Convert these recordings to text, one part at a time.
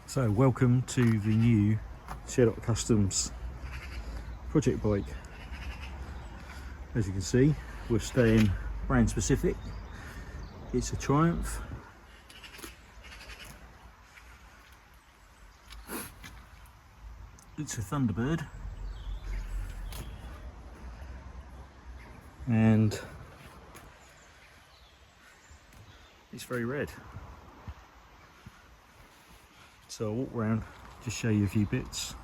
So welcome to the new Sherlock Customs project bike. As you can see, we're staying brand specific. It's a Triumph. It's a Thunderbird. And it's very red. So I'll walk around, just show you a few bits.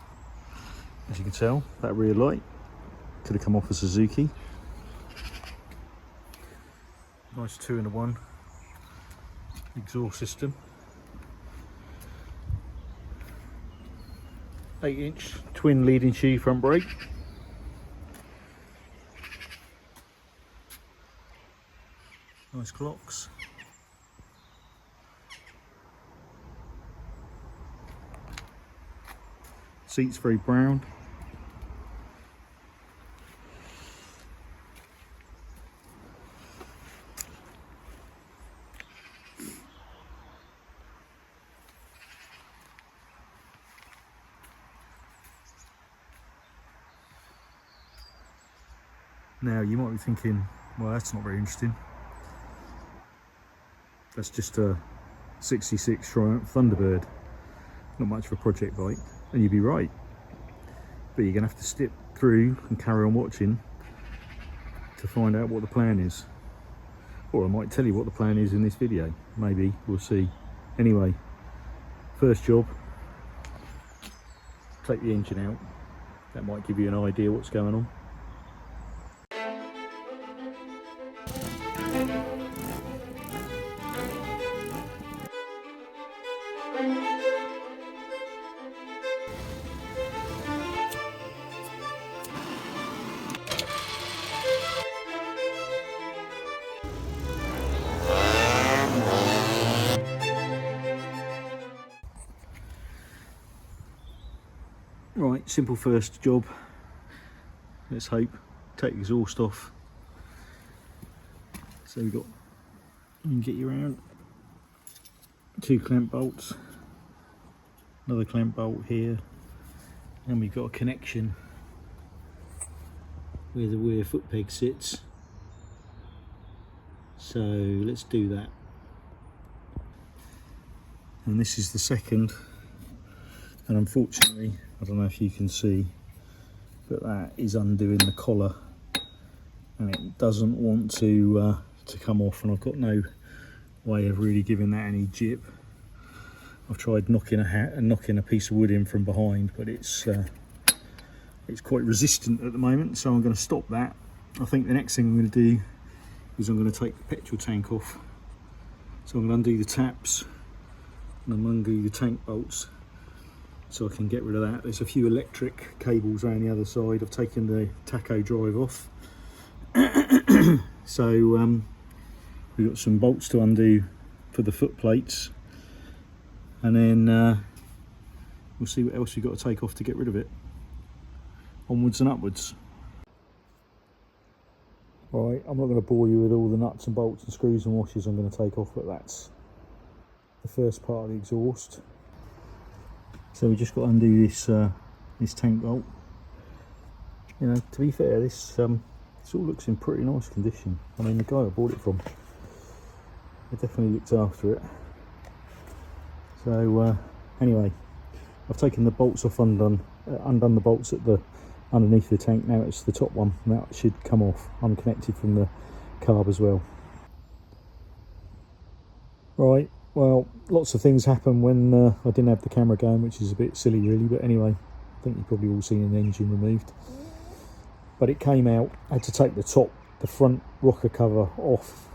As you can tell, that rear light could have come off a Suzuki. Nice 2-in-1 exhaust system. 8-inch twin leading shoe front brake. Nice clocks. Seats very brown. Now you might be thinking, well, that's not very interesting. That's just a 66 Triumph Thunderbird. Not much of a project bike. And you'd be right, but you're going to have to step through and carry on watching to find out what the plan is. Or I might tell you what the plan is in this video, maybe, we'll see. Anyway, first job, take the engine out. That might give you an idea what's going on. Right, simple first job. Let's hope. Take the exhaust off. So we've got, you can get you around, 2 clamp bolts, another clamp bolt here, and we've got a connection where the rear foot peg sits. So let's do that. And this is the second, and unfortunately, I don't know if you can see, but that is undoing the collar, and it doesn't want to come off, and I've got no way of really giving that any jip. I've tried knocking a piece of wood in from behind, but it's quite resistant at the moment, so I'm going to stop that. I think the next thing I'm going to do is I'm going to take the petrol tank off. So I'm going to undo the taps and I'm going to undo the tank bolts so I can get rid of that. There's a few electric cables around the other side. I've taken the tacho drive off. So we've got some bolts to undo for the foot plates, and then we'll see what else we've got to take off to get rid of it. Onwards and upwards. Right, I'm not going to bore you with all the nuts and bolts and screws and washers I'm going to take off, but that's the first part of the exhaust. So we just got to undo this tank bolt. You know, to be fair, this all looks in pretty nice condition. I mean, the guy I bought it from, he definitely looked after it. So anyway, I've taken the bolts off, undone the bolts at the underneath the tank. Now it's the top one. That should come off unconnected from the carb as well. Right. Well, lots of things happen when I didn't have the camera going, which is a bit silly really, but anyway, I think you've probably all seen an engine removed. But it came out. I had to take the front rocker cover off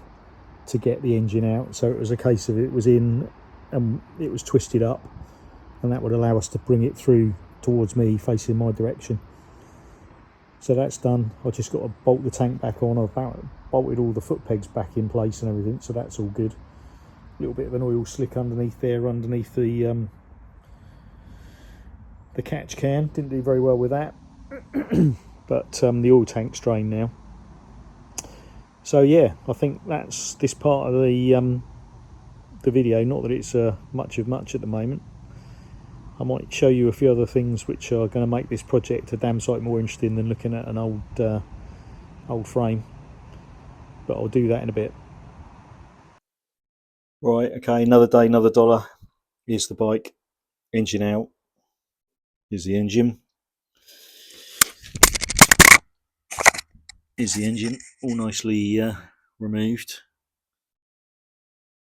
to get the engine out, so it was a case of it was in and it was twisted up, and that would allow us to bring it through towards me, facing my direction. So that's done. I just got to bolt the tank back on. I've bolted all the foot pegs back in place and everything, so that's all good. A little bit of an oil slick underneath there, underneath the catch can. Didn't do very well with that. but the oil tank's drained now. So yeah, I think that's this part of the video. Not that it's much at the moment. I might show you a few other things which are going to make this project a damn sight more interesting than looking at an old frame, but I'll do that in a bit. Right, okay, another day, another dollar. Here's the bike, engine out. Here's the engine. Here's the engine, all nicely removed.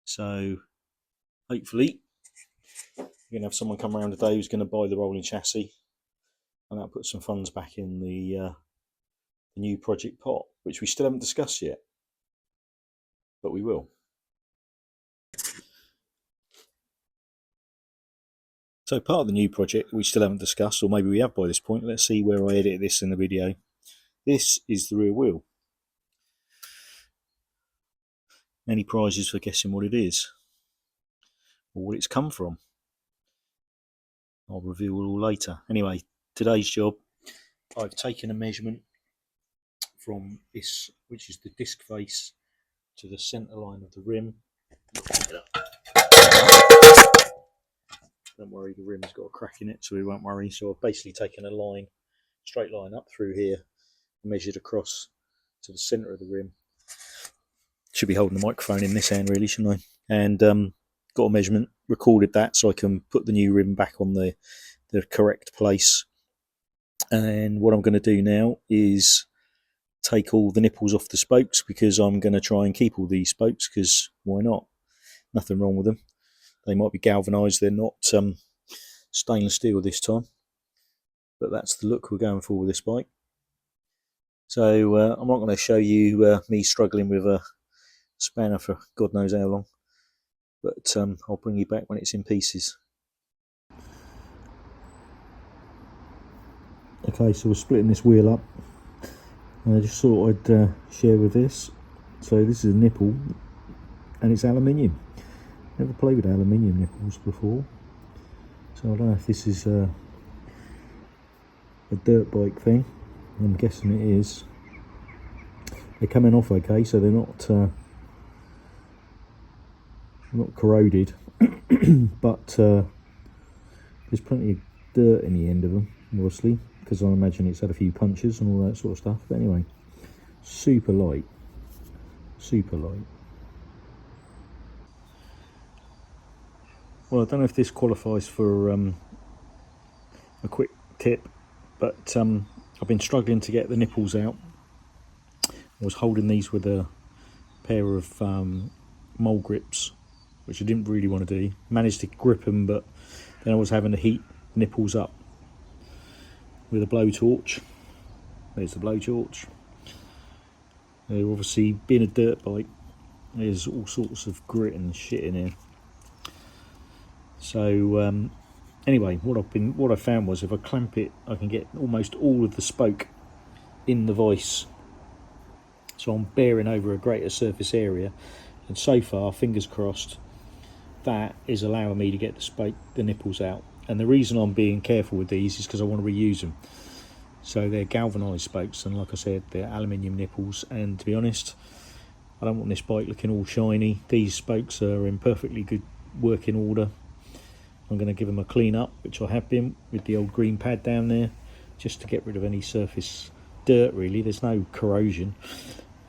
So hopefully we're going to have someone come around today who's going to buy the rolling chassis, and that'll put some funds back in the new project pot, which we still haven't discussed yet, but we will. So part of the new project we still haven't discussed, or maybe we have by this point. Let's see where I edit this in the video. This is the rear wheel. Any prizes for guessing what it is or what it's come from? I'll reveal all later. Anyway, today's job, I've taken a measurement from this, which is the disc face, to the centre line of the rim. Don't worry, the rim's got a crack in it, so we won't worry. So I've basically taken a line, straight line up through here, measured across to the centre of the rim. Should be holding the microphone in this hand really, shouldn't I? And got a measurement, recorded that so I can put the new rim back on the correct place. And what I'm going to do now is take all the nipples off the spokes, because I'm going to try and keep all these spokes, because why not? Nothing wrong with them. They might be galvanised, they're not stainless steel this time, but that's the look we're going for with this bike. So I'm not going to show you me struggling with a spanner for God knows how long, but I'll bring you back when it's in pieces. Okay, so we're splitting this wheel up, and I just thought I'd share with this. So this is a nipple, and it's aluminium. Never played with aluminium nipples before, so I don't know if this is a dirt bike thing. I'm guessing it is. They're coming off okay, so they're not corroded, but there's plenty of dirt in the end of them, obviously, because I imagine it's had a few punches and all that sort of stuff. But anyway, super light, super light. Well, I don't know if this qualifies for a quick tip, but I've been struggling to get the nipples out. I was holding these with a pair of mole grips, which I didn't really want to do. Managed to grip them, but then I was having to heat nipples up with a blowtorch. There's the blowtorch. They're obviously, being a dirt bike, there's all sorts of grit and shit in here. So anyway, what I found was if I clamp it, I can get almost all of the spoke in the vice. So I'm bearing over a greater surface area, and so far, fingers crossed, that is allowing me to get the nipples out. And the reason I'm being careful with these is because I want to reuse them. So they're galvanised spokes, and like I said, they're aluminium nipples. And to be honest, I don't want this bike looking all shiny. These spokes are in perfectly good working order. I'm going to give them a clean up, which I have been, with the old green pad down there, just to get rid of any surface dirt really. There's no corrosion.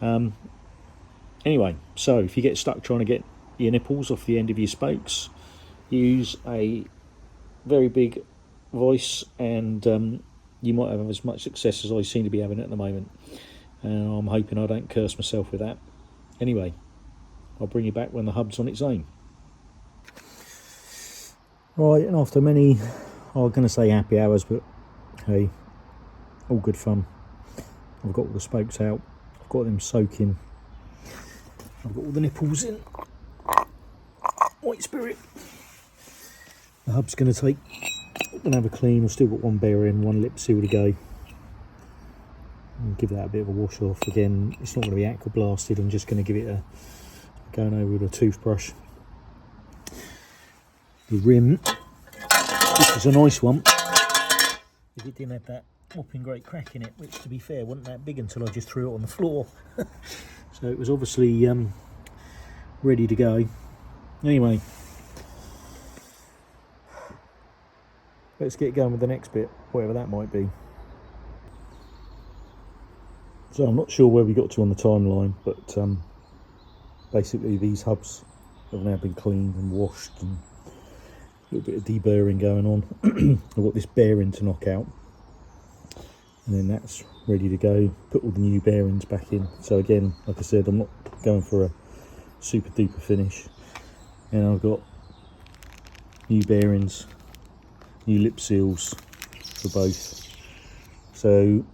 Anyway, so if you get stuck trying to get your nipples off the end of your spokes, use a very big vice, and you might have as much success as I seem to be having at the moment. And I'm hoping I don't curse myself with that. Anyway, I'll bring you back when the hub's on its own. Right, and after many, I'm going to say happy hours, but hey, all good fun. I've got all the spokes out, I've got them soaking, I've got all the nipples in. White spirit. The hub's going to have a clean. I've still got one bearing, one lip seal to go. I'll give that a bit of a wash off. Again, it's not going to be aqua blasted, I'm just going to give it a going over with a toothbrush. The rim, this is a nice one. If it didn't have that whopping great crack in it, which to be fair wasn't that big until I just threw it on the floor. So it was obviously ready to go. Anyway, let's get going with the next bit, whatever that might be. So I'm not sure where we got to on the timeline, but basically these hubs have now been cleaned and washed, and a little bit of deburring going on. I've got this bearing to knock out, and then that's ready to go. Put all the new bearings back in. So again, like I said, I'm not going for a super duper finish. And I've got new bearings, new lip seals for both. So I'm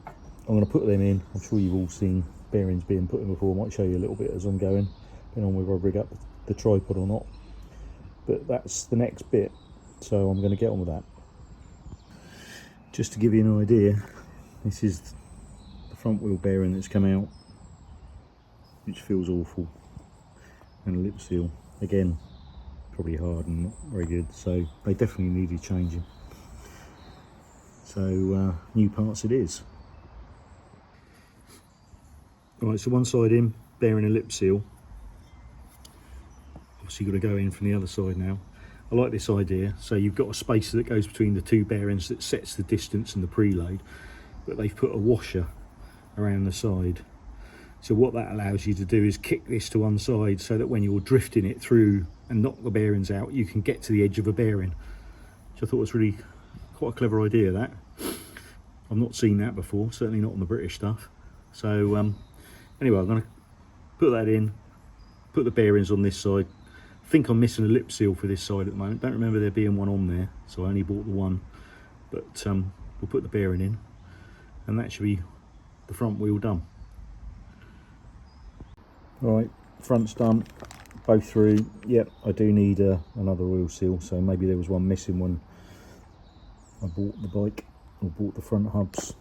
going to put them in. I'm sure you've all seen bearings being put in before. I might show you a little bit as I'm going, depending on whether I rig up the tripod or not. But that's the next bit, so I'm going to get on with that. Just to give you an idea, this is the front wheel bearing that's come out, which feels awful, and a lip seal, again, probably hard and not very good, so they definitely needed changing. So new parts it is. Right, so one side in, bearing a lip seal. Obviously you've got to go in from the other side now. I like this idea. So you've got a spacer that goes between the two bearings that sets the distance and the preload, but they've put a washer around the side. So what that allows you to do is kick this to one side so that when you're drifting it through and knock the bearings out, you can get to the edge of a bearing, which I thought was really quite a clever idea. That I've not seen that before, certainly not on the British stuff. So anyway, I'm going to put that in, put the bearings on this side. I think I'm missing a lip seal for this side at the moment. Don't remember there being one on there, so I only bought the one. But we'll put the bearing in, and that should be the front wheel done. Right, front's done, both through. Yep, I do need another wheel seal, so maybe there was one missing when I bought the bike, or bought the front hubs.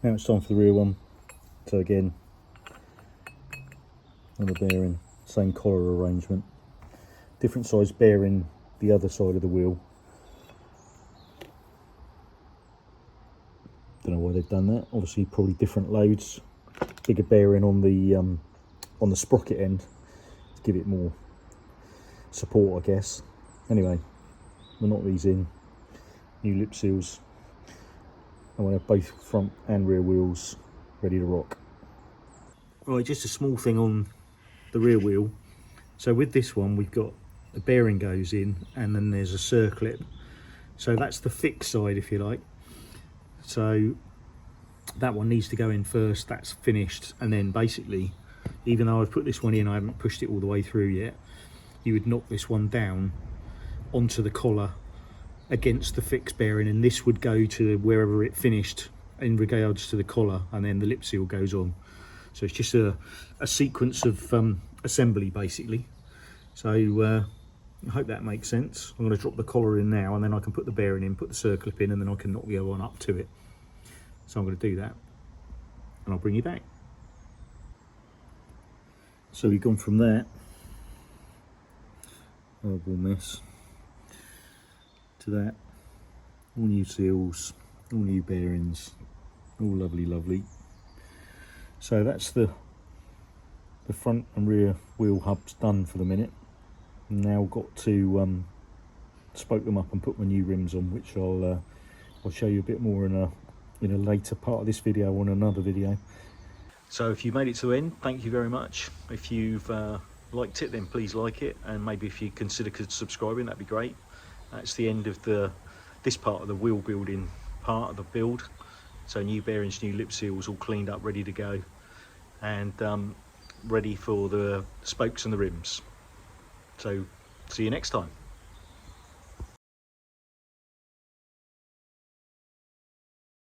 Now it's time for the rear one. So again, on the bearing, same collar arrangement, different size bearing the other side of the wheel. Don't know why they've done that. Obviously, probably different loads. Bigger bearing on the sprocket end to give it more support, I guess. Anyway, we'll knock these in. New lip seals. I want to have both front and rear wheels ready to rock. Right, just a small thing on the rear wheel. So with this one, we've got the bearing goes in, and then there's a circlip. So that's the fixed side, if you like. So that one needs to go in first. That's finished, and then basically, even though I've put this one in, I haven't pushed it all the way through yet. You would knock this one down onto the collar against the fixed bearing, and this would go to wherever it finished in regards to the collar, and then the lip seal goes on. So it's just a sequence of assembly, basically. So I hope that makes sense. I'm going to drop the collar in now, and then I can put the bearing in, put the circlip in, and then I can knock the other one up to it. So I'm going to do that, and I'll bring you back. So we've gone from that horrible mess to that. All new seals, all new bearings, all lovely, lovely. So that's the front and rear wheel hubs done for the minute. Now got to spoke them up and put my new rims on, which I'll show you a bit more in a later part of this video or in another video. So if you made it to the end, thank you very much. If you've liked it, then please like it, and maybe if you consider subscribing, that'd be great. That's the end of this part of the wheel building part of the build. So new bearings, new lip seals, all cleaned up, ready to go, and ready for the spokes and the rims. So see you next time.